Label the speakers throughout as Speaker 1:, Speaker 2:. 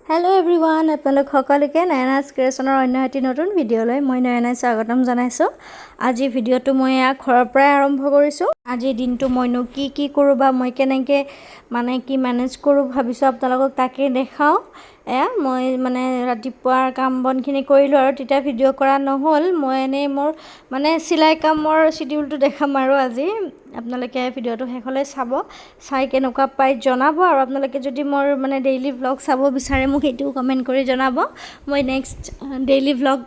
Speaker 1: Hello everyone আপোনালোক সকলোকে নয়নাজ ক্ৰিয়েচনৰ অন্য এটি নতুন ভিডিঅ'লৈ মই নয়নাই স্বাগতম জনাইছো। আজি ভিডিঅ'টো মই ঘৰৰ পৰা আৰম্ভ কৰিছো। আজি দিনটো মইনো কি কৰো বা মই কেনেকৈ কি মেনেজ কৰো ভাবিছো আপোনালোকক তাকে দেখাও। মই ৰাতিপুৱাৰ কাম বনখিনি কৰিলো আৰু তেতিয়া ভিডিঅ' কৰা নহ'ল। মই এনে মোৰ সিলাই কামৰ শিডিউলটো দেখাম আৰু আজি আপোনালোকে ভিডিঅ'টো শেষলৈ চাব, চাই কেনেকুৱা পাই জনাব আৰু আপোনালোকে যদি মোৰ ডেইলি ব্লগ চাব বিচাৰে মোক এইটো কমেন্ট কৰি জনাব। মই নেক্সট ডেইলি ব্লগ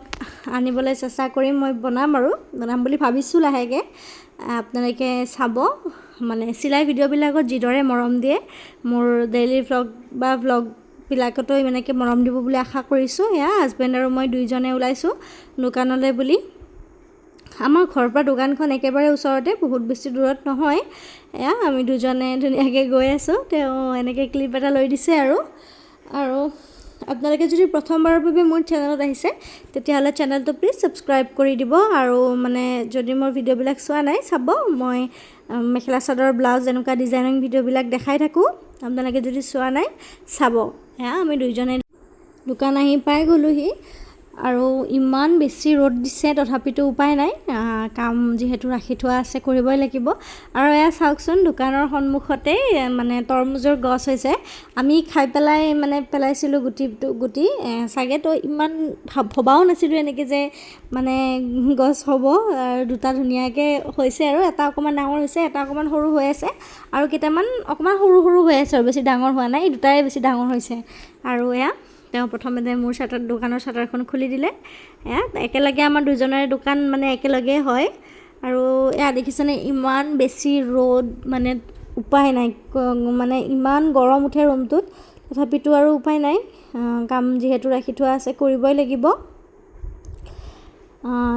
Speaker 1: আনিবলৈ চেষ্টা কৰিম, মই বনাম বুলি ভাবিছো লাহেকৈ। আপোনালোকে চাব সিলাই ভিডিঅ'বিলাকত যিদৰে মৰম দিয়ে মোৰ ডেইলি ব্লগ বা ব্লগ বিলাকতো এনেকৈ মৰম দিব বুলি আশা কৰিছো। হাজবেণ্ড আৰু মই দুইজনে ওলাইছো দোকানলৈ বুলি। আমাৰ ঘৰৰ পৰা দোকানখন একেবাৰে ওচৰতে, বহুত বেছি দূৰত নহয়। আমি দুজনে ধুনীয়াকৈ গৈ আছো। তেওঁ এনেকৈ ক্লিপ এটা লৈ দিছে আৰু আপোনালোকে যদি প্ৰথমবাৰৰ বাবে মোৰ চেনেলত আহিছে তেতিয়াহ'লে চেনেলটো প্লিজ ছাবস্ক্ৰাইব কৰি দিব আৰু যদি মোৰ ভিডিঅ'বিলাক চোৱা নাই চাব। মই মেখেলা চাদৰ ব্লাউজ এনেকুৱা ডিজাইনিং ভিডিঅ'বিলাক দেখাই থাকোঁ। আপোনালোকে যদি চোৱা নাই চাব। আমি দুইজনে দোকান আহি পাই গ'লোহি আৰু ইমান বেছি ৰ'দ দিছে, তথাপিতো উপায় নাই, কাম যিহেতু ৰাখি থোৱা আছে কৰিবই লাগিব। আৰু চাওকচোন দোকানৰ সন্মুখতে তৰমুজৰ গছ হৈছে। আমি খাই পেলাই পেলাইছিলোঁ গুটি চাগে, তো ইমান ভবাও নাছিলোঁ এনেকৈ যে গছ হ'ব। আৰু দুটা ধুনীয়াকৈ হৈছে আৰু এটা অকণমান ডাঙৰ হৈছে, এটা অকণমান সৰু হৈ আছে আৰু কেইটামান অকণমান সৰু হৈ আছে আৰু বেছি ডাঙৰ হোৱা নাই। এই দুটাই বেছি ডাঙৰ হৈছে। আৰু তেওঁ প্ৰথমতে মোৰ দোকানৰ শ্বাটাৰখন খুলি দিলে। একেলগে আমাৰ দুজনৰে দোকান একেলগে হয়। আৰু দেখিছেনে ইমান বেছি ৰ'দ, উপায় নাই, ইমান গৰম উঠে ৰুমটোত, তথাপিতো আৰু উপায় নাই, কাম যিহেতু ৰাখি থোৱা আছে কৰিবই লাগিব।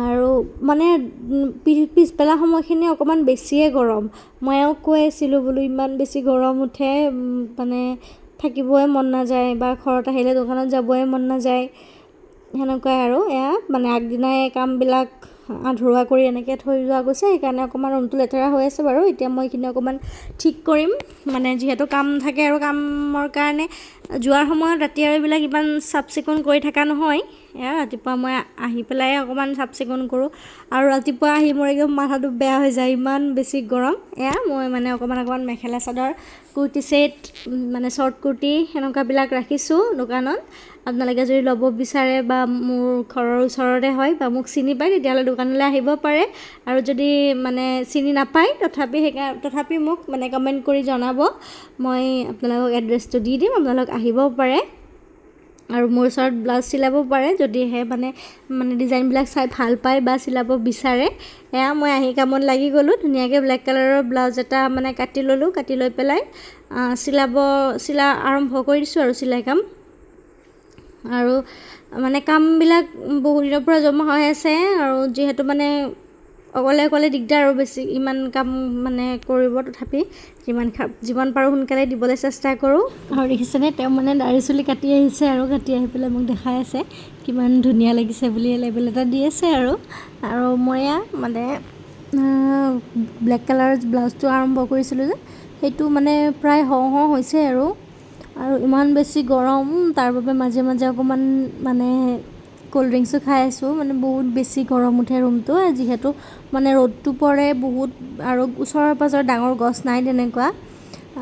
Speaker 1: আৰু পিছবেলা সময়খিনি অকণমান বেছিয়ে গৰম। ময়ো কৈ আছিলোঁ বোলো ইমান বেছি গৰম উঠে, থাকিবই মন নাযায় বা ঘৰত আহিলে দোকানত যাবই মন নাযায়, সেনেকুৱাই আৰু। আগদিনাই কামবিলাক আধৰুৱা কৰি এনেকৈ থৈ যোৱা গৈছে, সেইকাৰণে অকণমান ৰুমটো লেতেৰা হৈ আছে বাৰু। এতিয়া মই এইখিনি অকণমান ঠিক কৰিম, যিহেতু কাম থাকে আৰু কামৰ কাৰণে যোৱাৰ সময়ত ৰাতি আৰু এইবিলাক ইমান চাফ চিকুণ কৰি থকা নহয়। ৰাতিপুৱা মই আহি পেলাই অকণমান চাফ চিকুণ কৰোঁ আৰু ৰাতিপুৱা আহি মোৰ একদম মাথাটো বেয়া হৈ যায়, ইমান বেছি গৰম। মই অকণমান মেখেলা চাদৰ, কুৰ্তি ছেট, শ্বৰ্ট কুৰ্তি সেনেকুৱাবিলাক ৰাখিছোঁ দোকানত। আপোনালোকে যদি ল'ব বিচাৰে বা মোৰ ঘৰৰ ওচৰতে হয় বা মোক চিনি পায় তেতিয়াহ'লে দোকানলৈ আহিব পাৰে। আৰু যদি চিনি নাপায় তথাপি মোক কমেণ্ট কৰি জনাব, মই আপোনালোকক এড্ৰেছটো দি দিম, আপোনালোক আহিব পাৰে আৰু মোৰ ওচৰত ব্লাউজ চিলাব পাৰে যদিহে ডিজাইনবিলাক চাই ভাল পায় বা চিলাব বিচাৰে। মই আহি কামত লাগি গ'লোঁ। ধুনীয়াকৈ ব্লেক কালাৰৰ ব্লাউজ এটা কাটি ল'লোঁ। কাটি লৈ পেলাই চিলা আৰম্ভ কৰি দিছোঁ আৰু চিলাই কাম। আৰু কামবিলাক বহুত দিনৰ পৰা জমা হৈ আছে আৰু যিহেতু অকলে দিগদাৰ আৰু বেছি ইমান কাম কৰিব, তথাপি যিমান পাৰোঁ সোনকালে দিবলৈ চেষ্টা কৰোঁ। আৰু দেখিছেনে তেওঁ দাড়ি চুলি কাটি আহিছে আৰু কাটি আহি পেলাই মোক দেখাই আছে কিমান ধুনীয়া লাগিছে বুলি লেবেল এটা দি আছে। আৰু মই ব্লেক কালাৰৰ ব্লাউজটো আৰম্ভ কৰিছিলোঁ যে সেইটো প্ৰায় হওঁ হৈছে আৰু ইমান বেছি গৰম, তাৰ বাবে মাজে মাজে অকণমান ক'ল্ড ড্ৰিংকছো খাই আছোঁ। বহুত বেছি গৰম উঠে ৰুমটো, যিহেতু ৰ'দটো পৰে বহুত আৰু ওচৰৰ পাজৰৰ ডাঙৰ গছ নাই তেনেকুৱা।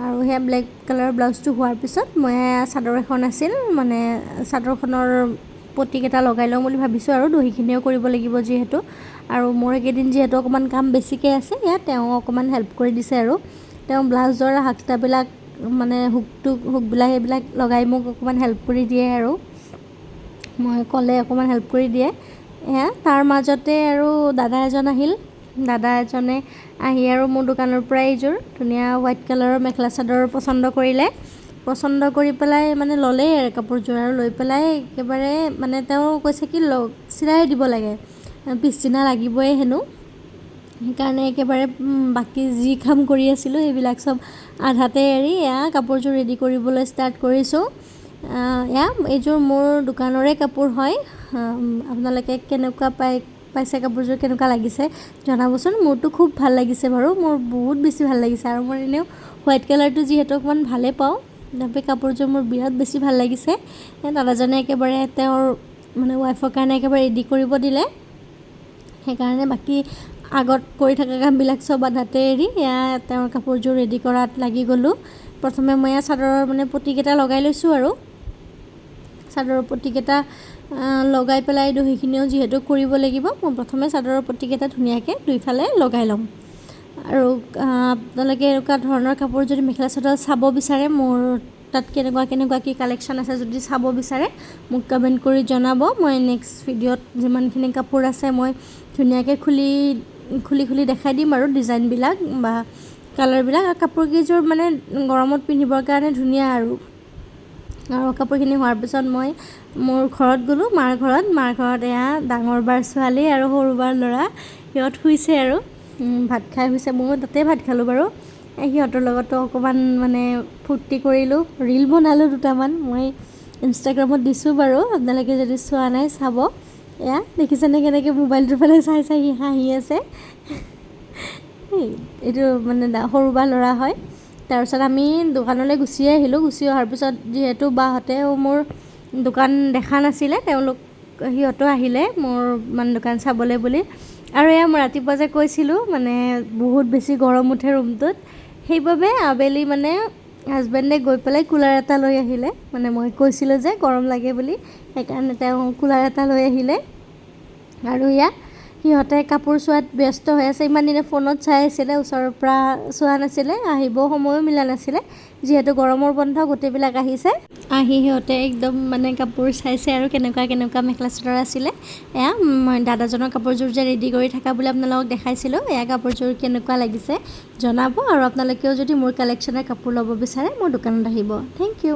Speaker 1: আৰু সেয়া ব্লেক কালাৰৰ ব্লাউজটো হোৱাৰ পিছত মই চাদৰ এখন আছিল, চাদৰখনৰ পটিকেইটা লগাই লওঁ বুলি ভাবিছোঁ আৰু দহিখিনিও কৰিব লাগিব যিহেতু। আৰু মোৰ এইকেইদিন যিহেতু অকণমান কাম বেছিকৈ আছে, তেওঁ অকণমান হেল্প কৰি দিছে আৰু তেওঁ ব্লাউজৰ হাকটাবিলাক হুকবিলাক এইবিলাক লগাই মোক অকণমান হেল্প কৰি দিয়ে আৰু মই ক'লে অকণমান হেল্প কৰি দিয়ে। তাৰ মাজতে আৰু দাদা এজন আহিল। দাদা এজনে আহি আৰু মোৰ দোকানৰ পৰা এইযোৰ ধুনীয়া হোৱাইট কালাৰৰ মেখেলা চাদৰ পচন্দ কৰিলে। পচন্দ কৰি পেলাই ল'লেই আৰু কাপোৰযোৰ, আৰু লৈ পেলাই একেবাৰে তেওঁ কৈছে কি চিলাই দিব লাগে, পিছদিনা লাগিবই হেনো। সেইকাৰণে একেবাৰে বাকী যি কাম কৰি আছিলোঁ সেইবিলাক চব আধাতে এৰি কাপোৰযোৰ ৰেডি কৰিবলৈ ষ্টাৰ্ট কৰিছোঁ। এইযোৰ মোৰ দোকানৰে কাপোৰ হয়। আপোনালোকে কেনেকুৱা পাইছে, কাপোৰযোৰ কেনেকুৱা লাগিছে জনাবচোন। মোৰতো খুব ভাল লাগিছে বাৰু, মোৰ বহুত বেছি ভাল লাগিছে। আৰু মোৰ এনেও হোৱাইট কালাৰটো যিহেতু অকণমান ভালেই পাওঁ, তাৰপৰা কাপোৰযোৰ মোৰ বিৰাট বেছি ভাল লাগিছে। দাদাজনে একেবাৰে তেওঁৰ মানে ৱাইফৰ কাৰণে একেবাৰে ৰেডি কৰিব দিলে। সেইকাৰণে বাকী আগত কৰি থকা কামবিলাক চব আধাতে এৰি তেওঁৰ কাপোৰযোৰ ৰেডি কৰাত লাগি গ'লোঁ। প্ৰথমে মই চাদৰৰ মানে পটিকেইটা লগাই লৈছোঁ আৰু চাদৰৰ পটিকেইটা লগাই পেলাই দহিখিনিও যিহেতু কৰিব লাগিব, মই প্ৰথমে চাদৰৰ পটিকেইটা ধুনীয়াকৈ দুইফালে লগাই ল'ম। আৰু আপোনালোকে এনেকুৱা ধৰণৰ কাপোৰ যদি মেখেলা চাদৰ চাব বিচাৰে, মোৰ তাত কেনেকুৱা কি কালেকশ্যন আছে যদি চাব বিচাৰে, মোক কমেণ্ট কৰি জনাব। মই নেক্সট ভিডিঅ'ত যিমানখিনি কাপোৰ আছে মই ধুনীয়াকৈ খুলি দেখাই দিম আৰু ডিজাইনবিলাক বা কালাৰবিলাক। আৰু কাপোৰকেইযোৰ মানে গৰমত পিন্ধিবৰ কাৰণে ধুনীয়া আৰু কাপোৰখিনি হোৱাৰ পিছত মই মোৰ ঘৰত গ'লোঁ, মাৰ ঘৰত এয়া ডাঙৰ বাৰ ছোৱালী আৰু সৰু বাৰ ল'ৰা সিহঁত শুইছে আৰু ভাত খাই শুইছে। ময়ো তাতে ভাত খালোঁ বাৰু। সিহঁতৰ লগতো অকণমান মানে ফূৰ্তি কৰিলোঁ, ৰীল বনালোঁ দুটামান, মই ইনষ্টাগ্ৰামত দিছোঁ বাৰু, আপোনালোকে যদি চোৱা নাই চাব। এয়া দেখিছেনে কেনেকৈ মোবাইলটোৰ ফালে চাই হাঁহি আছে। এইটো মানে সৰু বা ল'ৰা হয়। তাৰপিছত আমি দোকানলৈ গুচি আহিলোঁ। গুচি অহাৰ পিছত যিহেতু বাহঁতেও মোৰ দোকান দেখা নাছিলে, সিহঁতো আহিলে মোৰ মানে দোকান চাবলৈ বুলি। আৰু এয়া মই ৰাতিপুৱা যে কৈছিলোঁ মানে বহুত বেছি গৰম উঠে ৰুমটোত, সেইবাবে আবেলি মানে হাজবেণ্ডে গৈ পেলাই কুলাৰ এটা লৈ আহিলে। মানে মই কৈছিলোঁ যে গৰম লাগে বুলি, সেইকাৰণে তেওঁ কুলাৰ এটা লৈ আহিলে। আৰু সিহঁতে কাপোৰ চোৱাত ব্যস্ত হৈ আছে। ইমান দিনে ফোনত চাই আছিলে, ওচৰৰ পৰা চোৱা নাছিলে, আহিব সময়ো মিলা নাছিলে। যিহেতু গৰমৰ বন্ধ গোটেইবিলাক আহিছে, আহি সিহঁতে একদম মানে কাপোৰ চাইছে আৰু কেনেকুৱা মেখেলা চাদৰ আছিলে। এয়া মই দাদাজনৰ কাপোৰযোৰ যে ৰেডি কৰি থকা বুলি আপোনালোকক দেখাইছিলোঁ, এয়া কাপোৰযোৰ কেনেকুৱা লাগিছে জনাব। আৰু আপোনালোকেও যদি মোৰ কালেকশ্যনৰ কাপোৰ ল'ব বিচাৰে মোৰ দোকানত আহিব। Thank U.